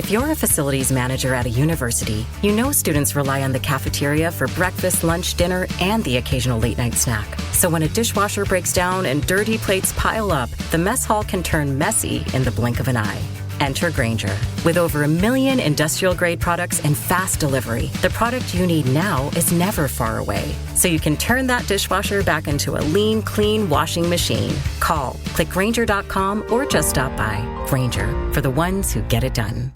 If you're a facilities manager at a university, you know students rely on the cafeteria for breakfast, lunch, dinner, and the occasional late-night snack. So when a dishwasher breaks down and dirty plates pile up, the mess hall can turn messy in the blink of an eye. Enter Grainger. With over 1 million industrial-grade products and fast delivery, the product you need now is never far away. So you can turn that dishwasher back into a lean, clean washing machine. Call, click Grainger.com, or just stop by. Grainger, for the ones who get it done.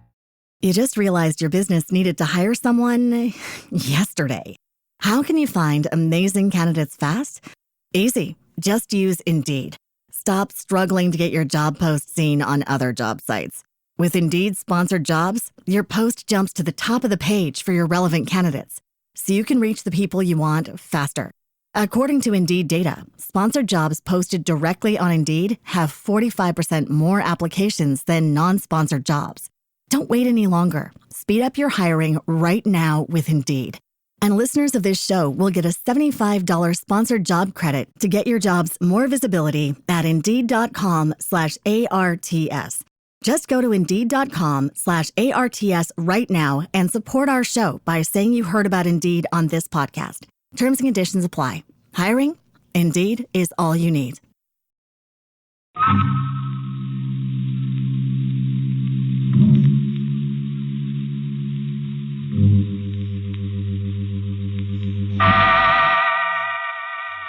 You just realized your business needed to hire someone yesterday. How can you find amazing candidates fast? Easy. Just use Indeed. Stop struggling to get your job post seen on other job sites. With Indeed sponsored jobs, your post jumps to the top of the page for your relevant candidates, so you can reach the people you want faster. According to Indeed data, sponsored jobs posted directly on Indeed have 45% more applications than non-sponsored jobs. Don't wait any longer. Speed up your hiring right now with Indeed. And listeners of this show will get a $75 sponsored job credit to get your jobs more visibility at Indeed.com/ARTS. Just go to Indeed.com/ARTS right now and support our show by saying you heard about Indeed on this podcast. Terms and conditions apply. Hiring? Indeed is all you need.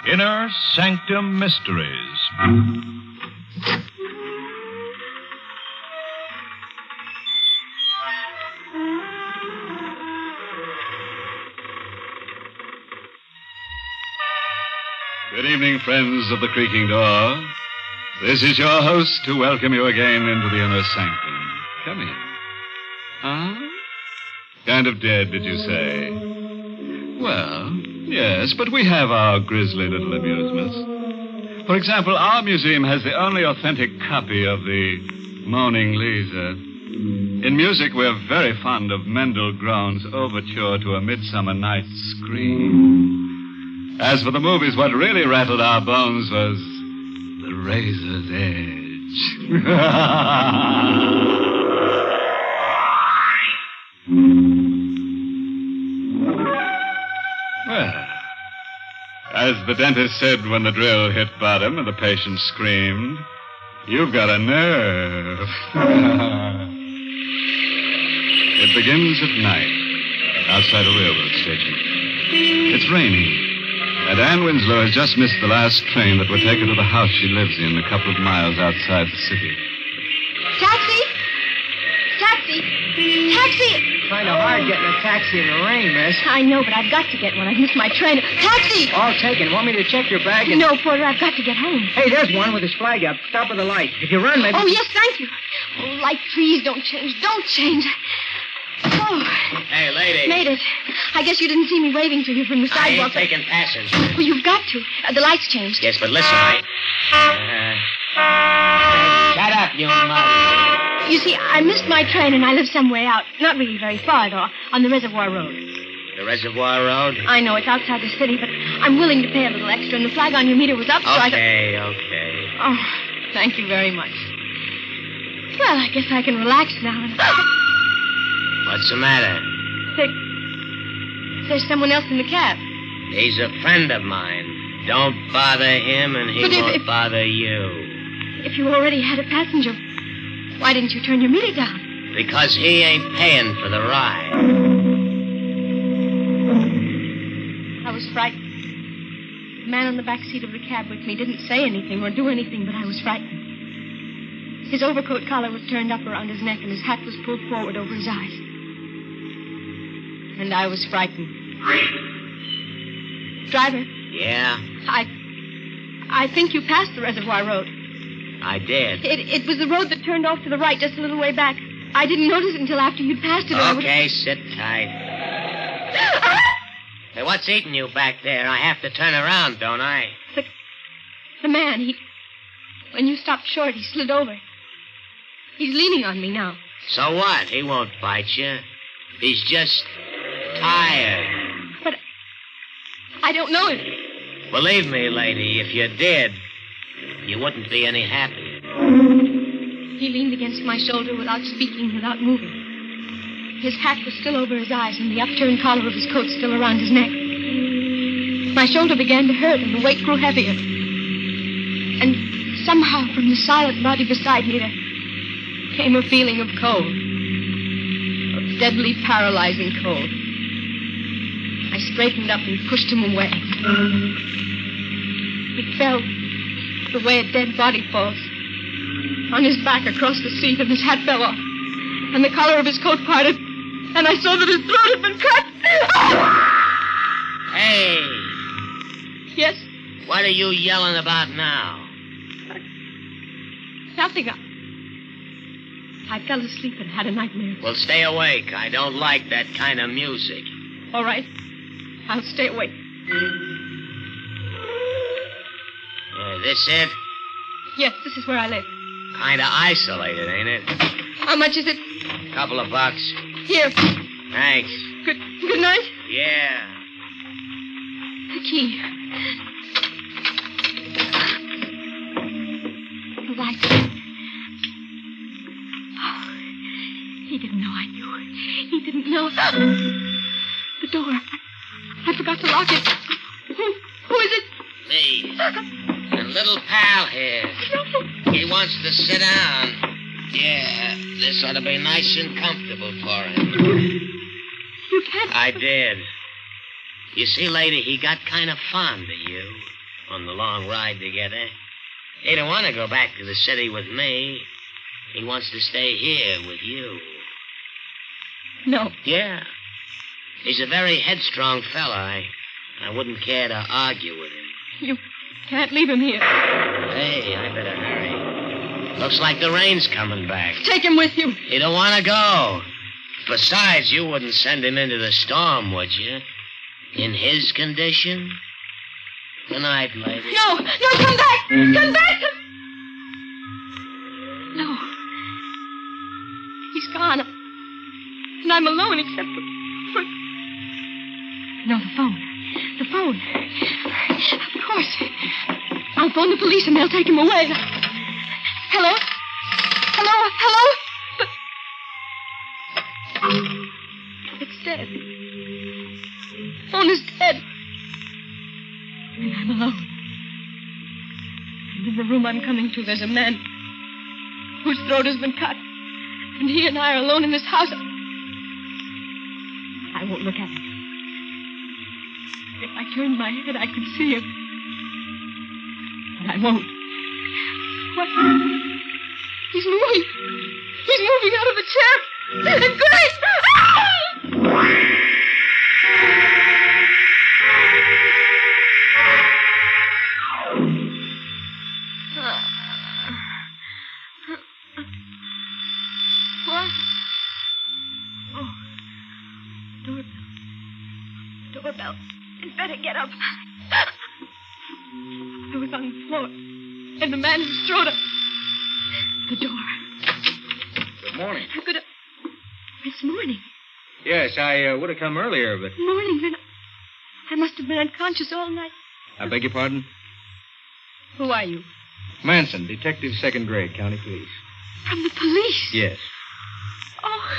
Inner Sanctum Mysteries. Good evening, friends of the creaking door. This is your host to welcome you again into the Inner Sanctum. Come in. Huh? Kind of dead, did you say? Well, yes, but we have our grisly little amusements. For example, our museum has the only authentic copy of the Moaning Lisa. In music, we're very fond of Mendel Groen's Overture to a Midsummer Night's Scream. As for the movies, what really rattled our bones was The Razor's Edge. Well, as the dentist said when the drill hit bottom and the patient screamed, you've got a nerve. It begins at night, outside a railroad station. It's raining. And Anne Winslow has just missed the last train that would take her to the house she lives in a couple of miles outside the city. Taxi! Taxi! Taxi! Kind of hard getting a taxi in the rain, miss. I know, but I've got to get one. I've missed my train. Taxi! All taken. Want me to check your bag? And... No, Porter, I've got to get home. Hey, there's one with his flag up. Stop at the light. If you run, maybe... Oh, yes, thank you. Oh, light, please, don't change. Don't change. Oh. Hey, lady. Made it. I guess you didn't see me waving to you from the I sidewalk. ain't taking passengers. Well, you've got to. The lights changed. Yes, but listen, shut up, you mother. You see, I missed my train and I live some way out. Not really very far, though, on the Reservoir Road. The Reservoir Road? I know, it's outside the city, but I'm willing to pay a little extra, and the flag on your meter was up, so I thought... Okay. Oh, thank you very much. Well, I guess I can relax now and... What's the matter? There's someone else in the cab. He's a friend of mine. Don't bother him, and he won't bother you. If you already had a passenger, why didn't you turn your meter down? Because he ain't paying for the ride. I was frightened. The man on the back seat of the cab with me didn't say anything or do anything, but I was frightened. His overcoat collar was turned up around his neck, and his hat was pulled forward over his eyes. And I was frightened. Driver? Yeah? I think you passed the Reservoir Road. I did. It was the road that turned off to the right just a little way back. I didn't notice it until after you'd passed it. Okay, sit tight. Hey, what's eating you back there? I have to turn around, don't I? The man, when you stopped short, he slid over. He's leaning on me now. So what? He won't bite you. He's just tired. But I don't know him. Believe me, lady, if you did, you wouldn't be any happier. He leaned against my shoulder without speaking, without moving. His hat was still over his eyes and the upturned collar of his coat still around his neck. My shoulder began to hurt and the weight grew heavier. And somehow from the silent body beside me there came a feeling of cold. Of deadly, paralyzing cold. I straightened up and pushed him away. He fell the way a dead body falls. On his back across the seat, and his hat fell off. And the collar of his coat parted. And I saw that his throat had been cut. Hey! Yes? What are you yelling about now? Nothing. I fell asleep and had a nightmare. Well, stay awake. I don't like that kind of music. All right. I'll stay awake. This it? Yes, this is where I live. Kind of isolated, ain't it? How much is it? Couple of bucks. Here. Thanks. Good night. Yeah. The key. The light. Oh, he didn't know I knew. He didn't know. The door. I forgot to lock it. Who is it? Me. A little pal here. He wants to sit down. Yeah, this ought to be nice and comfortable for him. You can't. I did. You see, lady, he got kind of fond of you on the long ride together. He don't want to go back to the city with me. He wants to stay here with you. No. Yeah. He's a very headstrong fella. I wouldn't care to argue with him. You can't leave him here. Hey, I better hurry. Looks like the rain's coming back. Take him with you. You don't want to go. Besides, you wouldn't send him into the storm, would you? In his condition? Good night, lady. No, come back! Come back! No. He's gone. And I'm alone except for... No, the phone. The phone. Of course. I'll phone the police and they'll take him away. Hello? It's dead. The phone is dead. And I'm alone. And in the room I'm coming to, there's a man whose throat has been cut. And he and I are alone in this house. I won't look at him. If I turned my head, I could see him. But I won't. What? He's moving. He's moving out of the chair. Great! What? Oh. Doorbell. I'd better get up. I was on the floor. And the man whose throat... The door. Good morning. It's morning. Yes, I would have come earlier, but... Morning, then I must have been unconscious all night. I beg your pardon? Who are you? Manson, detective, 2nd grade, county police. From the police? Yes. Oh,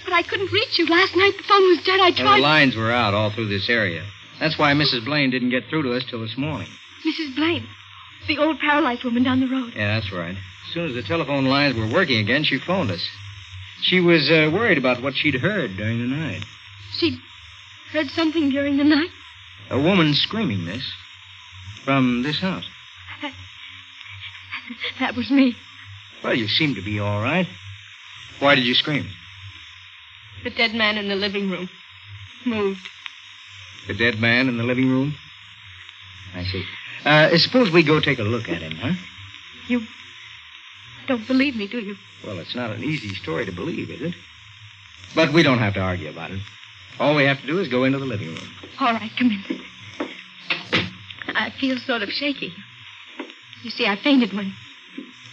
but I couldn't reach you. Last night the phone was dead. I tried... Well, the lines were out all through this area. That's why Mrs. Blaine didn't get through to us till this morning. Mrs. Blaine. The old paralyzed woman down the road. Yeah, that's right. As soon as the telephone lines were working again, she phoned us. She was worried about what she'd heard during the night. She'd heard something during the night? A woman screaming this from this house. That was me. Well, you seem to be all right. Why did you scream? The dead man in the living room moved. The dead man in the living room? I see. Suppose we go take a look at him, huh? You don't believe me, do you? Well, it's not an easy story to believe, is it? But we don't have to argue about it. All we have to do is go into the living room. All right, come in. I feel sort of shaky. You see, I fainted when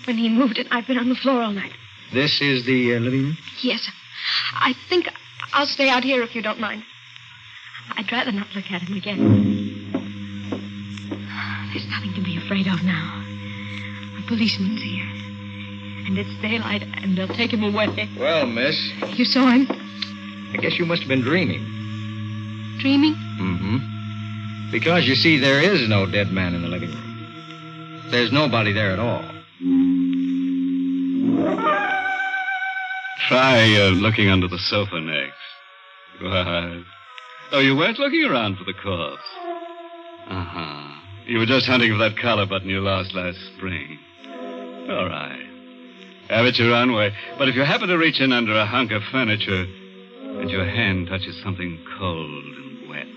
he moved and I've been on the floor all night. This is the living room? Yes. I think I'll stay out here if you don't mind. I'd rather not look at him again. There's nothing to be afraid of now. A policeman's here. And it's daylight, and they'll take him away. Well, miss. You saw him? I guess you must have been dreaming. Dreaming? Mm-hmm. Because, you see, there is no dead man in the living room. There's nobody there at all. Try looking under the sofa next. What? Oh, you weren't looking around for the corpse. Uh-huh. You were just hunting for that collar button you lost last spring. All right. Have it your own way. But if you happen to reach in under a hunk of furniture and your hand touches something cold and wet,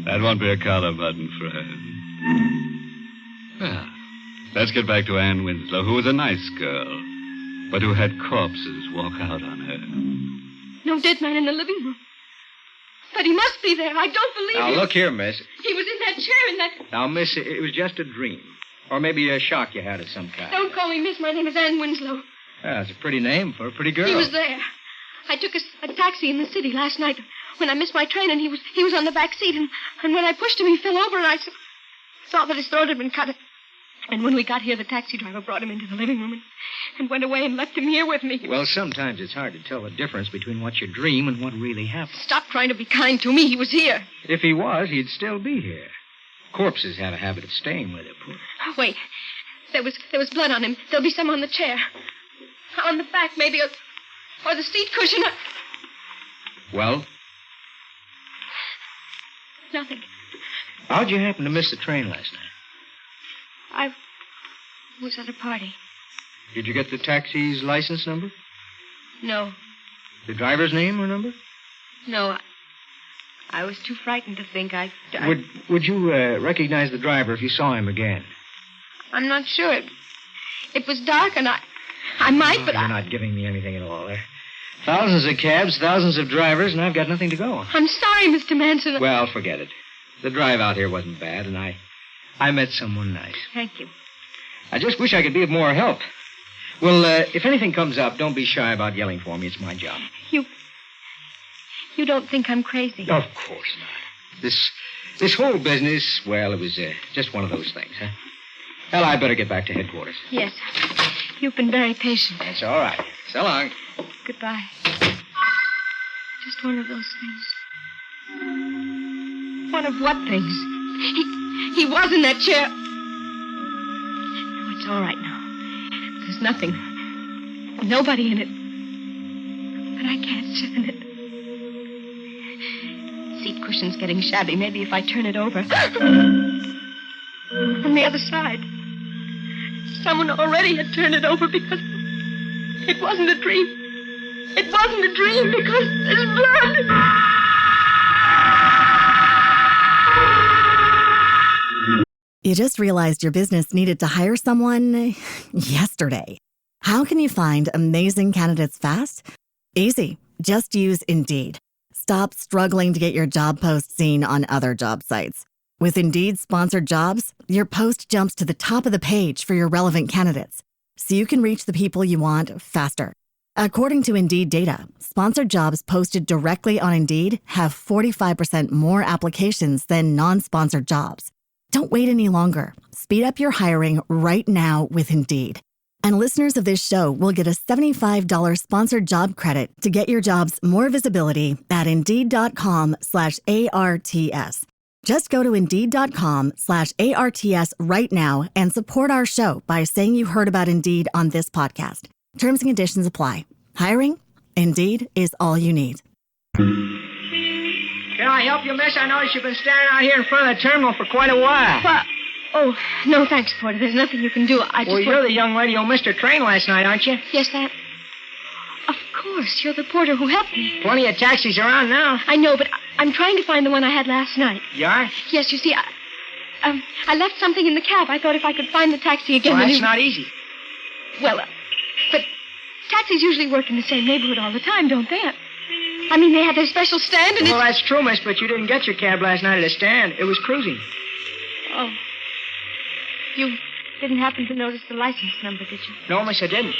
that won't be a collar button, friend. Well, let's get back to Ann Winslow, who was a nice girl, but who had corpses walk out on her. No dead man in the living room. But he must be there. I don't believe Now, it. look here, miss. He was in that chair in that... Now, miss, it was just a dream. Or maybe a shock you had of some kind. Don't call me miss. My name is Ann Winslow. Yeah, it's a pretty name for a pretty girl. He was there. I took a taxi in the city last night when I missed my train, and he was on the back seat, and when I pushed him, he fell over, and I saw that his throat had been cut. And when we got here, the taxi driver brought him into the living room and went away and left him here with me. Well, sometimes it's hard to tell the difference between what you dream and what really happened. Stop trying to be kind to me. He was here. If he was, he'd still be here. Corpses have a habit of staying where they're put. Wait. There was blood on him. There'll be some on the chair. On the back, maybe, or the seat cushion. Well? Nothing. How'd you happen to miss the train last night? I was at a party. Did you get the taxi's license number? No. The driver's name or number? No. I was too frightened to think. Would you recognize the driver if you saw him again? I'm not sure. It was dark, and I might, but You're not giving me anything at all. There are thousands of cabs, thousands of drivers, and I've got nothing to go on. I'm sorry, Mr. Manson. Well, forget it. The drive out here wasn't bad, and I met someone nice. Thank you. I just wish I could be of more help. Well, if anything comes up, don't be shy about yelling for me. It's my job. You don't think I'm crazy? Of course not. This whole business, well, it was just one of those things, huh? Well, I better get back to headquarters. Yes. You've been very patient. That's all right. So long. Goodbye. Just one of those things. One of what things? He was in that chair. No, it's all right now. There's nothing. Nobody in it. But I can't sit in it. Seat cushion's getting shabby. Maybe if I turn it over. On the other side. Someone already had turned it over because it wasn't a dream. It wasn't a dream because there's blood. You just realized your business needed to hire someone yesterday. How can you find amazing candidates fast? Easy. Just use Indeed. Stop struggling to get your job post seen on other job sites. With Indeed sponsored jobs, your post jumps to the top of the page for your relevant candidates, so you can reach the people you want faster. According to Indeed data, sponsored jobs posted directly on Indeed have 45% more applications than non-sponsored jobs. Don't wait any longer. Speed up your hiring right now with Indeed. And listeners of this show will get a $75 sponsored job credit to get your jobs more visibility at Indeed.com/ARTS. Just go to Indeed.com/ARTS right now and support our show by saying you heard about Indeed on this podcast. Terms and conditions apply. Hiring? Indeed is all you need. Can I help you, miss? I noticed you've been standing out here in front of the terminal for quite a while. Well, oh, no, thanks, Porter. There's nothing you can do. Well, you're the young lady who missed her train last night, aren't you? Yes, that... Of course, you're the porter who helped me. Plenty of taxis around now. I know, but I'm trying to find the one I had last night. You are? Yes, you see, I left something in the cab. I thought if I could find the taxi again... Well, that's not easy. Well, but taxis usually work in the same neighborhood all the time, don't they? I mean, they have their special stand and Well, that's true, miss, but you didn't get your cab last night at a stand. It was cruising. Oh. You didn't happen to notice the license number, did you? No, miss, I didn't.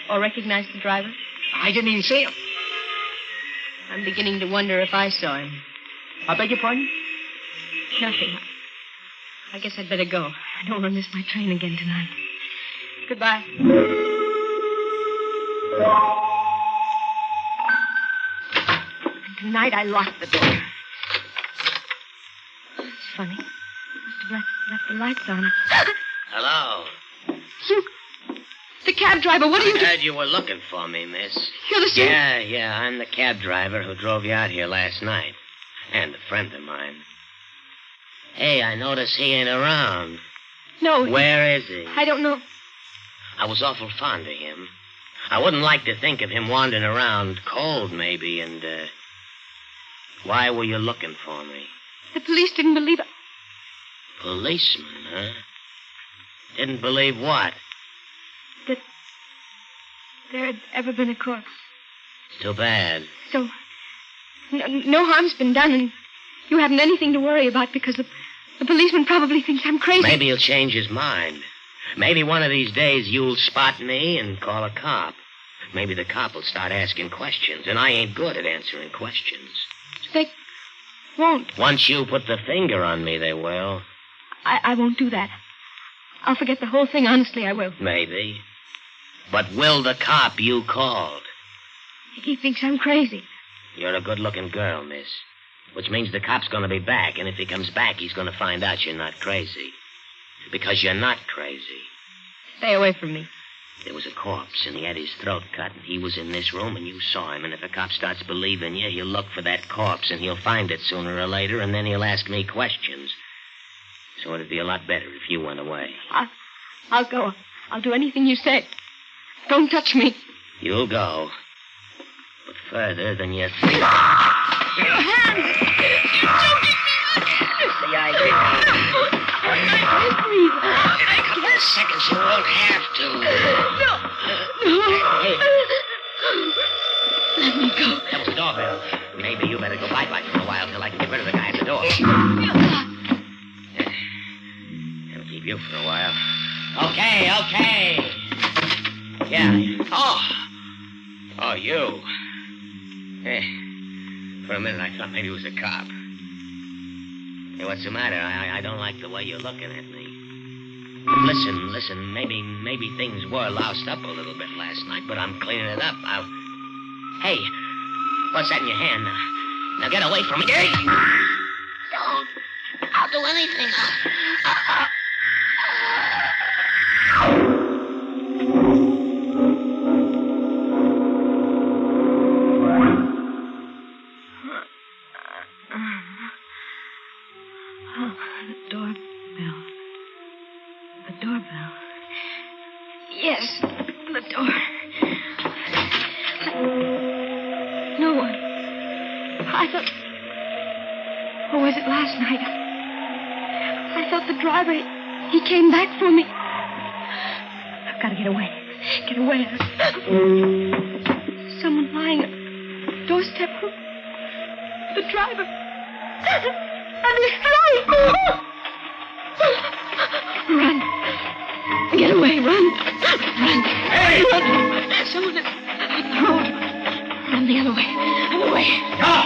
Or recognize the driver? I didn't even see him. I'm beginning to wonder if I saw him. I beg your pardon? Nothing. I guess I'd better go. I don't want to miss my train again tonight. Goodbye. tonight I locked the door. It's funny. Must have left the lights on. Hello. You... The cab driver, what are you I doing? heard you were looking for me, miss. You're the same... Yeah, I'm the cab driver who drove you out here last night. And a friend of mine. Hey, I notice he ain't around. No. Where is he? I don't know. I was awful fond of him. I wouldn't like to think of him wandering around cold, maybe, and, why were you looking for me? The police didn't believe it. Policeman, huh? Didn't believe what? That there had ever been a corpse. Too bad. So, no harm's been done, and you haven't anything to worry about because the policeman probably thinks I'm crazy. Maybe he'll change his mind. Maybe one of these days you'll spot me and call a cop. Maybe the cop will start asking questions, and I ain't good at answering questions. They won't. Once you put the finger on me, they will. I won't do that. I'll forget the whole thing, honestly, I will. Maybe. But will the cop you called? He thinks I'm crazy. You're a good-looking girl, miss. Which means the cop's gonna be back, and if he comes back, he's gonna find out you're not crazy. Because you're not crazy. Stay away from me. There was a corpse, and he had his throat cut, and he was in this room, and you saw him. And if a cop starts believing you, he'll look for that corpse, and he'll find it sooner or later, and then he'll ask me questions. So it'd be a lot better if you went away. I'll go. I'll do anything you say. Don't touch me. You'll go. But further than you think. Your hands! You're choking me! The idea. Please. In a couple of seconds, you won't have to. No. Hey. Let me go. That was the doorbell. Maybe you better go bye-bye for a while till I can get rid of the guy at the door. That'll keep you for a while. Okay. Yeah. Oh, you. For a minute, I thought maybe it was a cop. Hey, what's the matter? I don't like the way you're looking at me. Listen, maybe things were loused up a little bit last night, but I'm cleaning it up. Hey, what's that in your hand? Now get away from me. Don't. I'll do anything. The doorbell. Yes, the door. No one. I thought... Or was it last night? I thought the driver... He came back for me. I've got to get away. Get away. Someone lying at the doorstep. The driver. And his throat. Run. Get away. Run. Hey! Run. Someone at the road. Run the other way. Other way. Stop!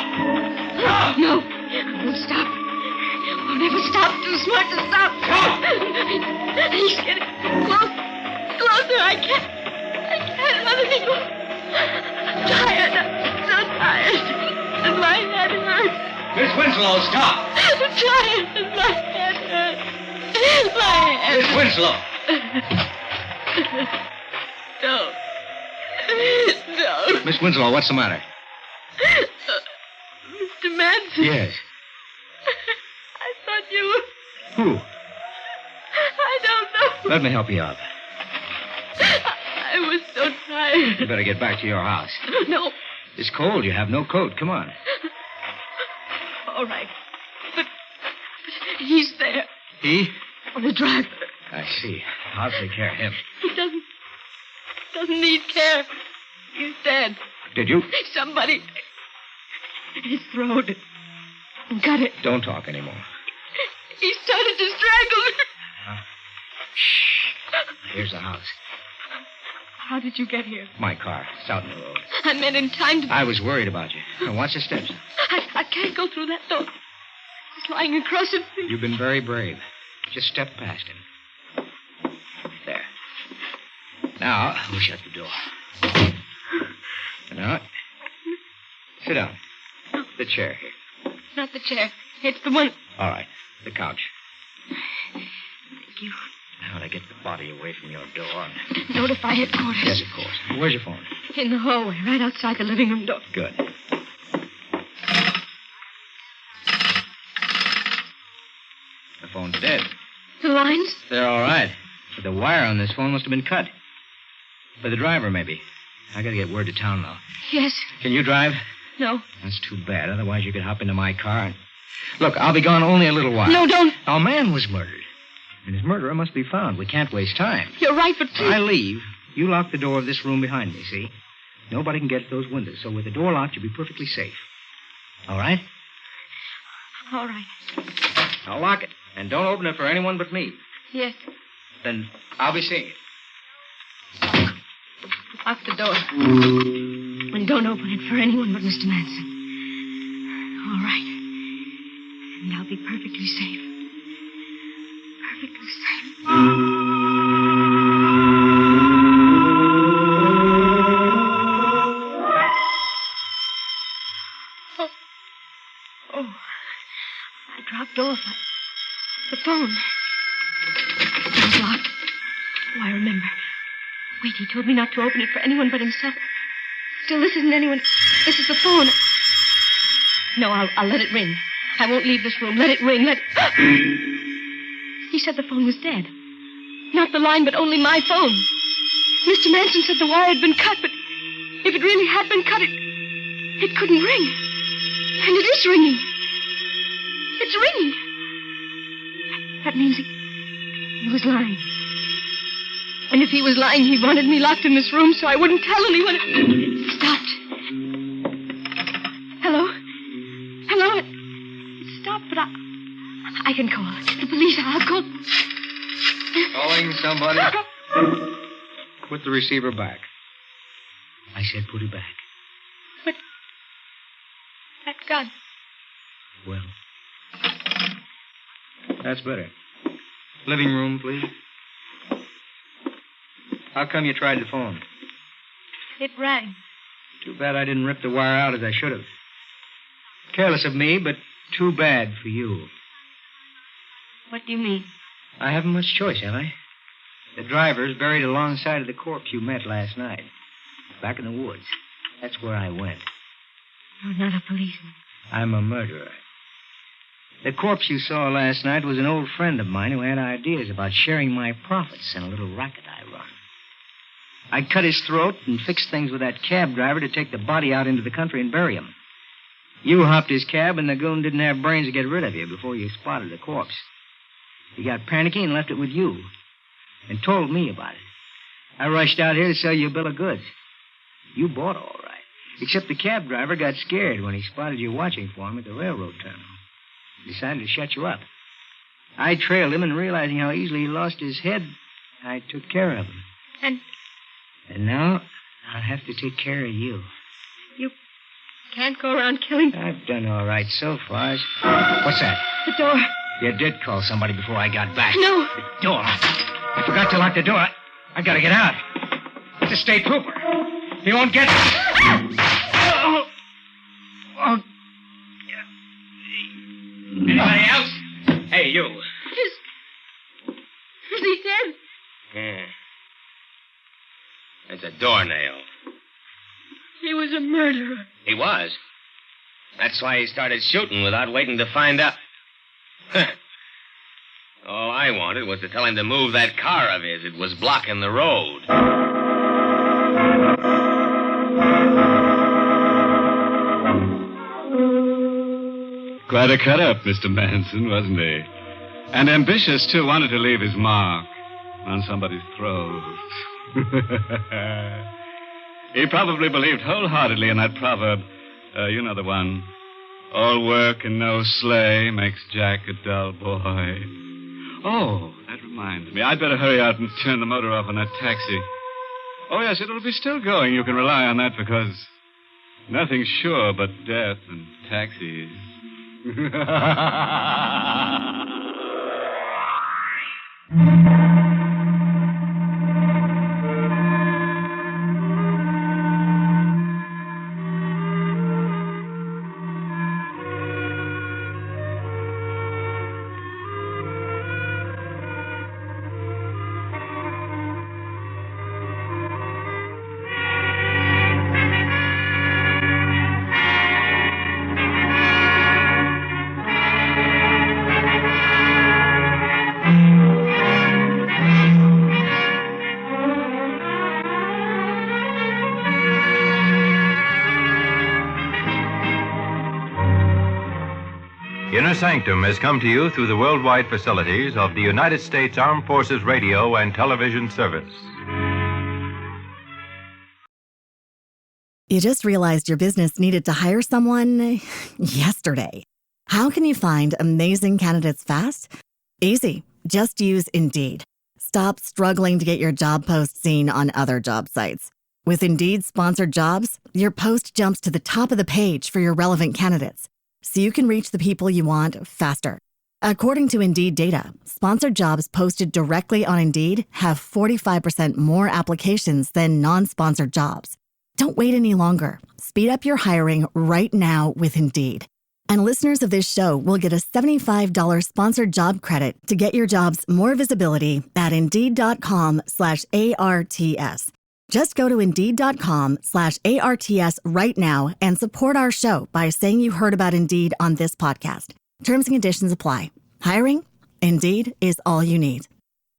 No. I won't stop. I'll never stop. Too smart to stop. He's getting closer. I can't let it go. I'm tired. I'm so tired. And my head hurts. Miss Winslow, stop! I'm tired. And my head hurts. My head. Miss Winslow! Don't. Miss Winslow, what's the matter? Mr. Manson. Yes. I thought you were... Who? I don't know. Let me help you out. I was so tired. You better get back to your house. No. It's cold. You have no coat. Come on. All right. But he's there. He? The driver. I see. I'll take care of him. He doesn't need care. He's dead. Did you? Somebody... His throat. Got it. Don't talk anymore. He started to strangle me. Shh. Here's the house. How did you get here? My car. It's out in the road. I meant in time to... I was worried about you. Now, watch the steps. I can't go through that door. He's lying across it. You've been very brave. Just step past him. There. Now, we'll shut the door. Now, sit down. The chair here. Not the chair. It's the one... All right. The couch. Thank you. How to get the body away from your door. Notify headquarters. Yes, of course. Where's your phone? In the hallway, right outside the living room door. Good. The phone's dead. The lines? They're all right. But the wire on this phone must have been cut. By the driver, maybe. I gotta get word to town, though. Yes. Can you drive? No. That's too bad. Otherwise, you could hop into my car and... Look, I'll be gone only a little while. No, don't. Our man was murdered. And his murderer must be found. We can't waste time. You're right, but please... I leave. You lock the door of this room behind me, see? Nobody can get at those windows, so with the door locked, you'll be perfectly safe. All right? All right. I'll lock it. And don't open it for anyone but me. Yes. Then I'll be seeing you. Lock the door. And don't open it for anyone but Mr. Manson. All right. And I'll be perfectly safe. Perfectly safe. Oh. I dropped off. The phone. It was locked. Oh, I remember. Wait, he told me not to open it for anyone but himself. Still, this isn't anyone. This is the phone. No, I'll let it ring. I won't leave this room. Let it ring. He said the phone was dead. Not the line, but only my phone. Mr. Manson said the wire had been cut, but if it really had been cut, it couldn't ring. And it is ringing. It's ringing. That means he was lying. And if he was lying, he wanted me locked in this room so I wouldn't tell anyone. It stopped. Hello? Hello? It stopped, but I can call. The police, I'll call. Calling somebody? Put the receiver back. I said put it back. But that gun. Well, that's better. Living room, please. How come you tried the phone? It rang. Too bad I didn't rip the wire out as I should have. Careless of me, but too bad for you. What do you mean? I haven't much choice, have I? The driver's buried alongside of the corpse you met last night. Back in the woods. That's where I went. You're not a policeman. I'm a murderer. The corpse you saw last night was an old friend of mine who had ideas about sharing my profits in a little racket I run. I'd cut his throat and fix things with that cab driver to take the body out into the country and bury him. You hopped his cab, and the goon didn't have brains to get rid of you before you spotted the corpse. He got panicky and left it with you and told me about it. I rushed out here to sell you a bill of goods. You bought all right, except the cab driver got scared when he spotted you watching for him at the railroad terminal. He decided to shut you up. I trailed him, and realizing how easily he lost his head, I took care of him. And now I'll have to take care of you. You can't go around killing... I've done all right so far. What's that? The door. You did call somebody before I got back. No. The door. I forgot to lock the door. I gotta get out. It's a state trooper. He won't get me. Oh. Anybody else? Hey, you. Is he dead? Yeah. It's a doornail. He was a murderer. He was. That's why he started shooting without waiting to find out. All I wanted was to tell him to move that car of his. It was blocking the road. Quite a cut-up, Mr. Manson, wasn't he? And ambitious, too. Wanted to leave his mark on somebody's throat. He probably believed wholeheartedly in that proverb. You know the one. All work and no slay makes Jack a dull boy. Oh, that reminds me. I'd better hurry out and turn the motor off on that taxi. Oh, yes, it'll be still going. You can rely on that because nothing's sure but death and taxis. Inner Sanctum has come to you through the worldwide facilities of the United States Armed Forces Radio and Television Service. You just realized your business needed to hire someone yesterday. How can you find amazing candidates fast? Easy. Just use Indeed. Stop struggling to get your job post seen on other job sites. With Indeed sponsored jobs, your post jumps to the top of the page for your relevant candidates, so you can reach the people you want faster. According to Indeed data, sponsored jobs posted directly on Indeed have 45% more applications than non-sponsored jobs. Don't wait any longer. Speed up your hiring right now with Indeed. And listeners of this show will get a $75 sponsored job credit to get your jobs more visibility at Indeed.com/ARTS. Just go to Indeed.com/ARTS right now and support our show by saying you heard about Indeed on this podcast. Terms and conditions apply. Hiring? Indeed is all you need.